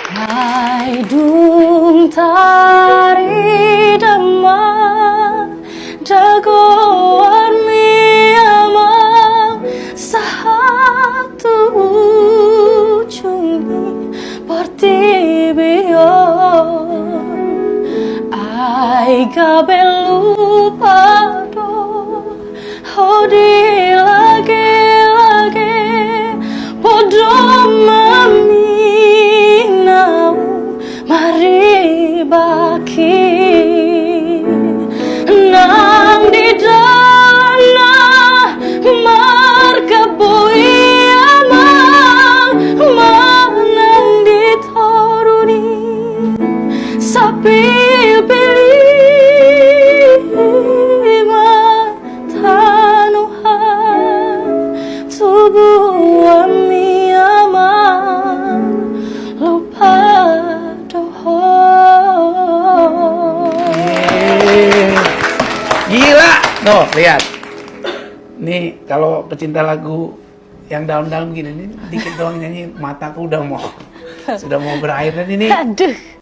Hai dung tari dama jagoan miamang satu ujung pertibion ai gabelu pado hodi lagi podo maminau mari baki nang di dana markabui amang manang ditoruni sapi pilih tanuhan tubuh ami aman lupa dohon. Gila, tuh lihat. Nih kalau pecinta lagu yang dalam-dalam gini nih dikit doang nyanyi mataku sudah mau berair dan ini. Aduh.